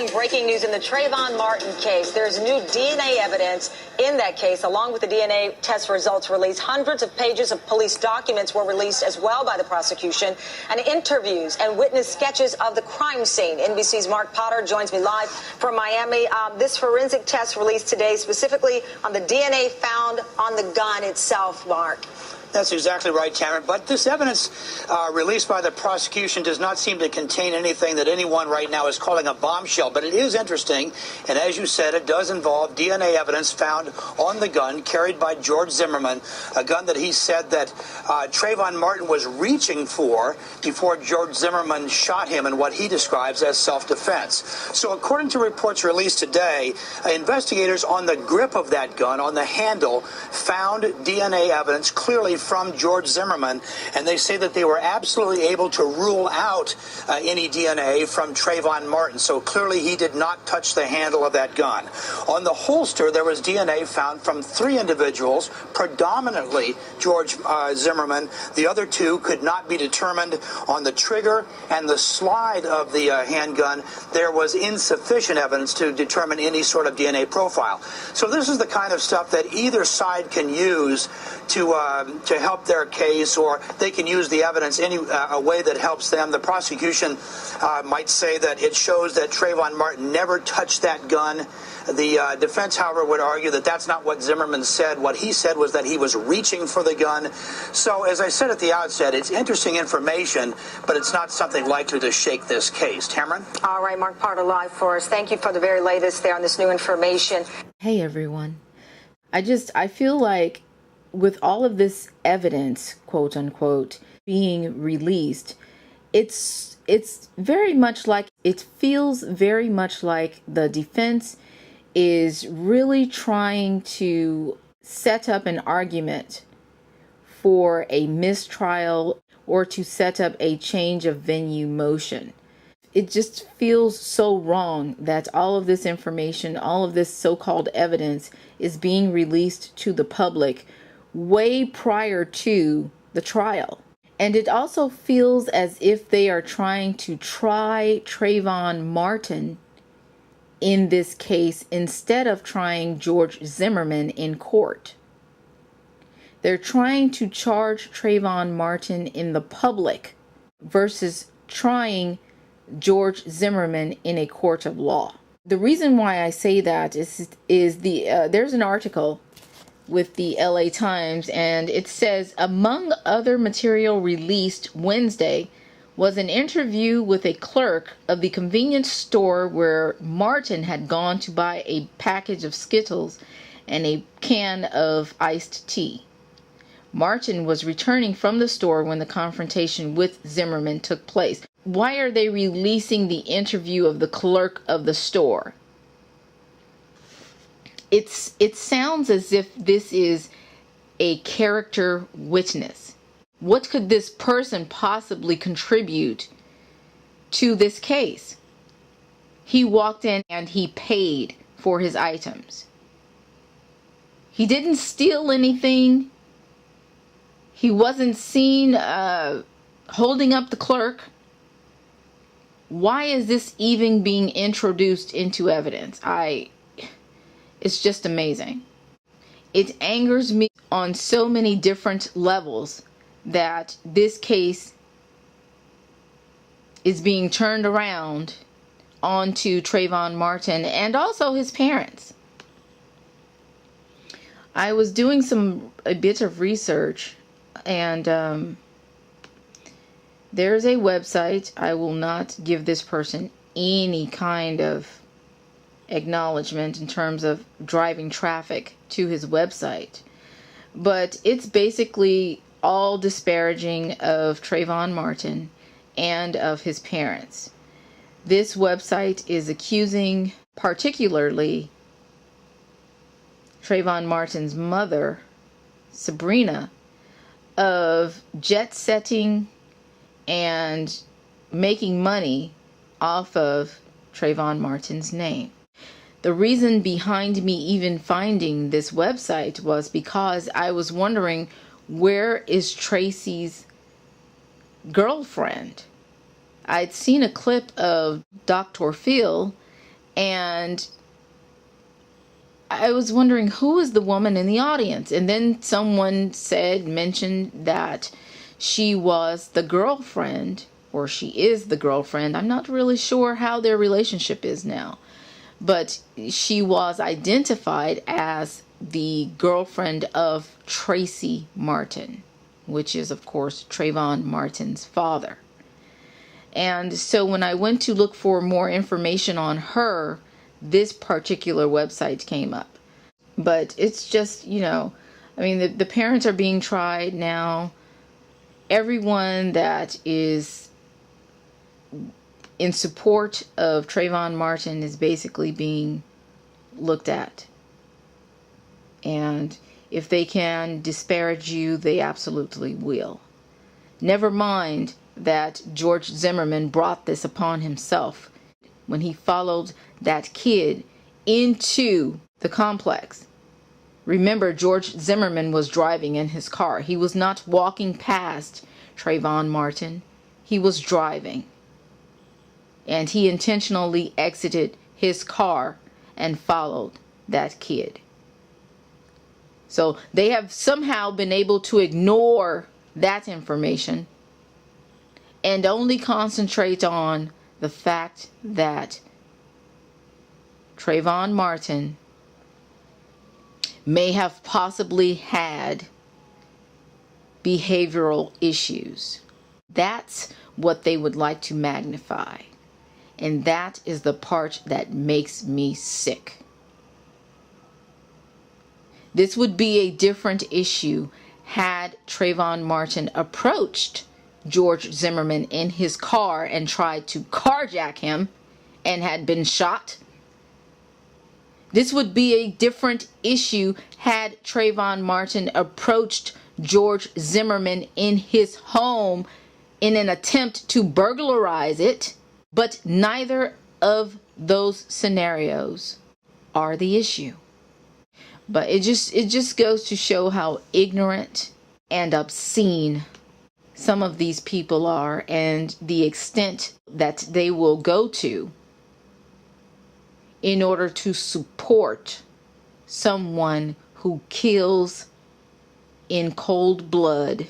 following breaking news in the Trayvon Martin case. There's new DNA evidence in that case, along with the DNA test results released. Hundreds of pages of police documents were released as well by the prosecution, and interviews and witness sketches of the crime scene. NBC's Mark Potter joins me live from Miami. This forensic test released today specifically on the DNA found on the gun itself, Mark. That's exactly right, Cameron. But this evidence released by the prosecution does not seem to contain anything that anyone right now is calling a bombshell. But it is interesting, and as you said, it does involve DNA evidence found on the gun carried by George Zimmerman, a gun that he said that Trayvon Martin was reaching for before George Zimmerman shot him in what he describes as self-defense. So according to reports released today, investigators on the grip of that gun, on the handle, found DNA evidence clearly from George Zimmerman, and they say that they were absolutely able to rule out any DNA from Trayvon Martin. So clearly he did not touch the handle of that gun. On the holster, there was DNA found from 3 individuals, predominantly George Zimmerman. The other 2 could not be determined. On the trigger and the slide of the handgun, there was insufficient evidence to determine any sort of DNA profile. So this is the kind of stuff that either side can use to help their case, or they can use the evidence any a way that helps them. The prosecution might say that it shows that Trayvon Martin never touched that gun. The defense, however, would argue that that's not what Zimmerman said. What he said was that he was reaching for the gun. So, as I said at the outset, it's interesting information, but it's not something likely to shake this case. Cameron? All right, Mark Potter live for us. Thank you for the very latest there on this new information. Hey, everyone. I feel like with all of this evidence, quote unquote, being released, it's very much like, it feels very much like the defense is really trying to set up an argument for a mistrial or to set up a change of venue motion. It just feels so wrong that all of this information, all of this so-called evidence is being released to the public way prior to the trial. And it also feels as if they are trying to try Trayvon Martin in this case instead of trying George Zimmerman in court. They're trying to charge Trayvon Martin in the public versus trying George Zimmerman in a court of law. The reason why I say that is there's an article with the LA Times, and it says, among other material released Wednesday was an interview with a clerk of the convenience store where Martin had gone to buy a package of Skittles and a can of iced tea. Martin was returning from the store when the confrontation with Zimmerman took place. Why are they releasing the interview of the clerk of the store? It sounds as if this is a character witness. What could this person possibly contribute to this case? He walked in and he paid for his items. He didn't steal anything. He wasn't seen holding up the clerk. Why is this even being introduced into evidence? It's just amazing. It angers me on so many different levels that this case is being turned around onto Trayvon Martin and also his parents. I was doing a bit of research, and there's a website. I will not give this person any kind of acknowledgement in terms of driving traffic to his website, but it's basically all disparaging of Trayvon Martin and of his parents. This website is accusing particularly Trayvon Martin's mother, Sabrina, of jet setting and making money off of Trayvon Martin's name. The reason behind me even finding this website was because I was wondering, where is Tracy's girlfriend? I'd seen a clip of Dr. Phil, And I was wondering, who is the woman in the audience? And then someone mentioned that she was the girlfriend, or she is the girlfriend. I'm not really sure how their relationship is now, but she was identified as the girlfriend of Tracy Martin, which is, of course, Trayvon Martin's father. And so when I went to look for more information on her, this particular website came up. But it's just, I mean, the parents are being tried now. Everyone that is in support of Trayvon Martin is basically being looked at. And if they can disparage you, they absolutely will. Never mind that George Zimmerman brought this upon himself when he followed that kid into the complex. Remember, George Zimmerman was driving in his car. He was not walking past Trayvon Martin. He was driving. And he intentionally exited his car and followed that kid. So they have somehow been able to ignore that information and only concentrate on the fact that Trayvon Martin may have possibly had behavioral issues. That's what they would like to magnify. And that is the part that makes me sick. This would be a different issue had Trayvon Martin approached George Zimmerman in his car and tried to carjack him and had been shot. This would be a different issue had Trayvon Martin approached George Zimmerman in his home in an attempt to burglarize it. But neither of those scenarios are the issue. But it just goes to show how ignorant and obscene some of these people are, and the extent that they will go to in order to support someone who kills in cold blood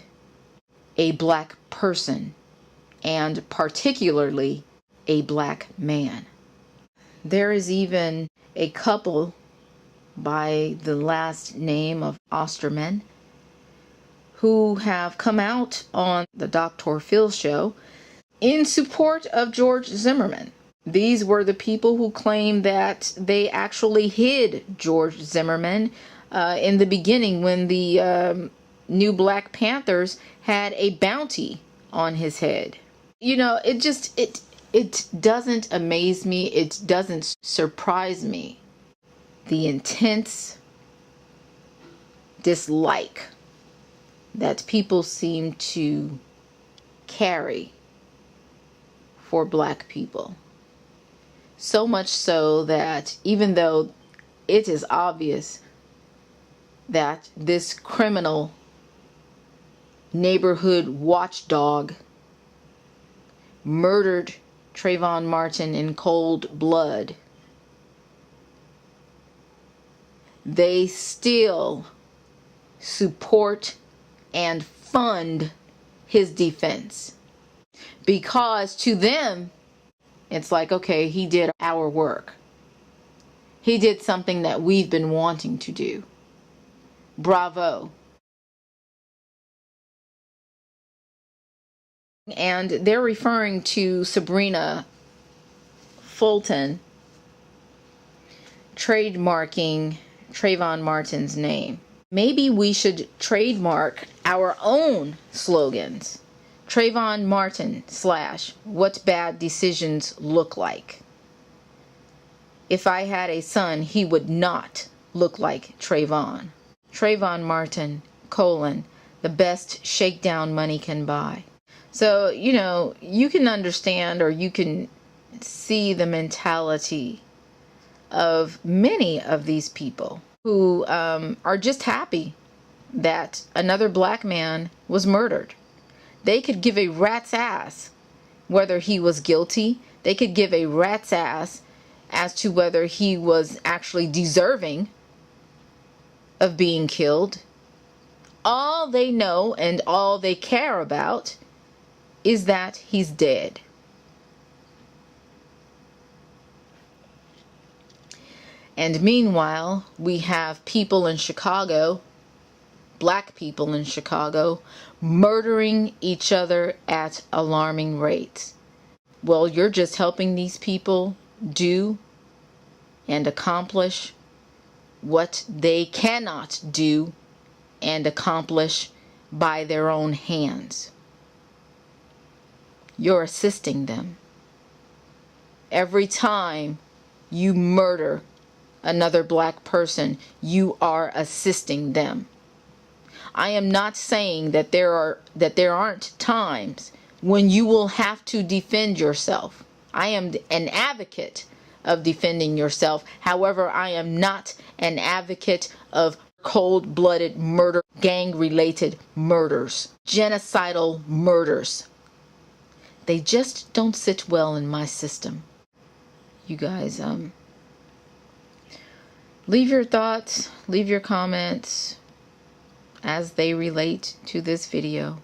a black person, and particularly a black man. There is even a couple by the last name of Osterman who have come out on the Dr. Phil show in support of George Zimmerman. These were the people who claimed that they actually hid George Zimmerman in the beginning when the new Black Panthers had a bounty on his head. It doesn't amaze me. It doesn't surprise me. The intense dislike that people seem to carry for black people. So much so that even though it is obvious that this criminal neighborhood watchdog murdered Trayvon Martin in cold blood, they still support and fund his defense. Because to them, it's like, okay, he did our work. He did something that we've been wanting to do. Bravo. And they're referring to Sabrina Fulton trademarking Trayvon Martin's name. Maybe we should trademark our own slogans. Trayvon Martin / what bad decisions look like. If I had a son, he would not look like Trayvon. Trayvon Martin, the best shakedown money can buy. So, you can understand, or you can see the mentality of many of these people who are just happy that another black man was murdered. They could give a rat's ass whether he was guilty. They could give a rat's ass as to whether he was actually deserving of being killed. All they know and all they care about is that he's dead. And meanwhile, we have people in Chicago, black people in Chicago, murdering each other at alarming rates. Well, you're just helping these people do and accomplish what they cannot do and accomplish by their own hands. You're assisting them. Every time you murder another black person, you are assisting them. I am not saying that there aren't times when you will have to defend yourself. I am an advocate of defending yourself. However, I am not an advocate of cold-blooded murder, gang-related murders, genocidal murders. They just don't sit well in my system. You guys, leave your thoughts, leave your comments as they relate to this video.